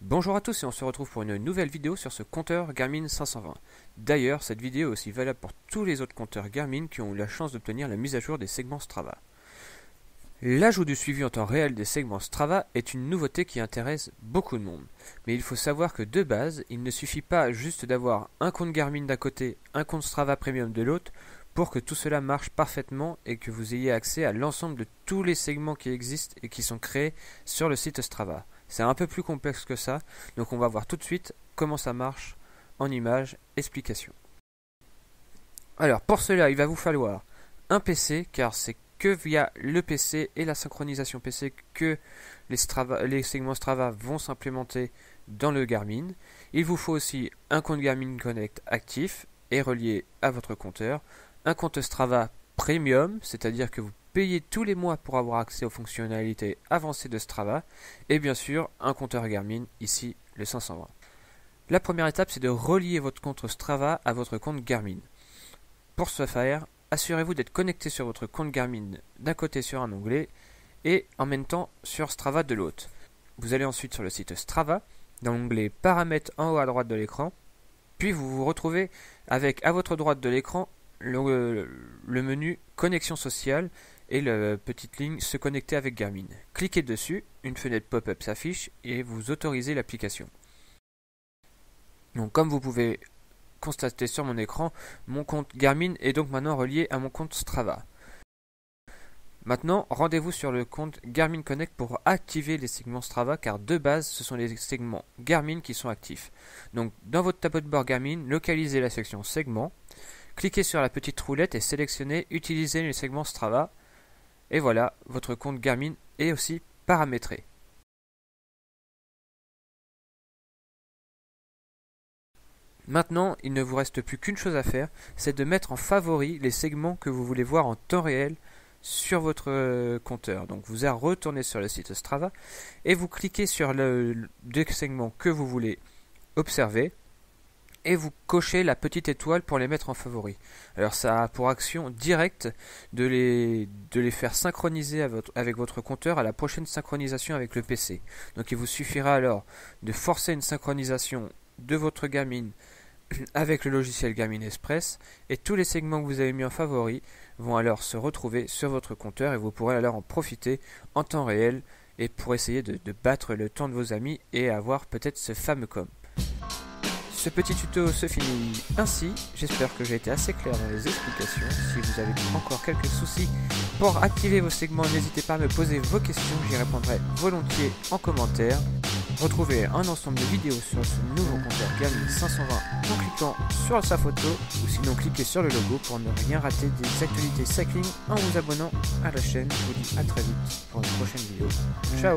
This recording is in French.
Bonjour à tous et on se retrouve pour une nouvelle vidéo sur ce compteur Garmin 520. D'ailleurs, cette vidéo est aussi valable pour tous les autres compteurs Garmin qui ont eu la chance d'obtenir la mise à jour des segments Strava. L'ajout du suivi en temps réel des segments Strava est une nouveauté qui intéresse beaucoup de monde. Mais il faut savoir que de base, il ne suffit pas juste d'avoir un compte Garmin d'un côté, un compte Strava Premium de l'autre, pour que tout cela marche parfaitement et que vous ayez accès à l'ensemble de tous les segments qui existent et qui sont créés sur le site Strava. C'est un peu plus complexe que ça, donc on va voir tout de suite comment ça marche en images, explication. Alors pour cela, il va vous falloir un PC, car c'est que via le PC et la synchronisation PC que les segments Strava vont s'implémenter dans le Garmin. Il vous faut aussi un compte Garmin Connect actif et relié à votre compteur, un compte Strava Premium, c'est-à-dire que vous payez tous les mois pour avoir accès aux fonctionnalités avancées de Strava, et bien sûr un compteur Garmin, ici le 520. La première étape, c'est de relier votre compte Strava à votre compte Garmin. Pour ce faire, assurez-vous d'être connecté sur votre compte Garmin d'un côté sur un onglet et en même temps sur Strava de l'autre. Vous allez ensuite sur le site Strava, dans l'onglet Paramètres en haut à droite de l'écran, puis vous vous retrouvez avec à votre droite de l'écran le menu Connexion sociale et la petite ligne Se connecter avec Garmin. Cliquez dessus, une fenêtre pop-up s'affiche et vous autorisez l'application. Donc comme vous pouvez constater sur mon écran, mon compte Garmin est donc maintenant relié à mon compte Strava. Maintenant, rendez-vous sur le compte Garmin Connect pour activer les segments Strava, car de base, ce sont les segments Garmin qui sont actifs. Donc dans votre tableau de bord Garmin, localisez la section segments, cliquez sur la petite roulette et sélectionnez Utiliser les segments Strava. Et voilà, votre compte Garmin est aussi paramétré. Maintenant, il ne vous reste plus qu'une chose à faire, c'est de mettre en favori les segments que vous voulez voir en temps réel sur votre compteur. Donc vous retournez sur le site Strava et vous cliquez sur le segment que vous voulez observer et vous cochez la petite étoile pour les mettre en favori. Alors ça a pour action directe de les faire synchroniser avec votre compteur à la prochaine synchronisation avec le PC. Donc il vous suffira alors de forcer une synchronisation de votre Garmin avec le logiciel Garmin Express et tous les segments que vous avez mis en favori vont alors se retrouver sur votre compteur et vous pourrez alors en profiter en temps réel et pour essayer de battre le temps de vos amis et avoir peut-être ce fameux com. Ce petit tuto se finit ainsi, j'espère que j'ai été assez clair dans les explications. Si vous avez encore quelques soucis pour activer vos segments, n'hésitez pas à me poser vos questions, j'y répondrai volontiers en commentaire. Retrouvez un ensemble de vidéos sur ce nouveau compteur Garmin 520 en cliquant sur sa photo ou sinon cliquez sur le logo pour ne rien rater des actualités cycling en vous abonnant à la chaîne. Je vous dis à très vite pour une prochaine vidéo. Ciao!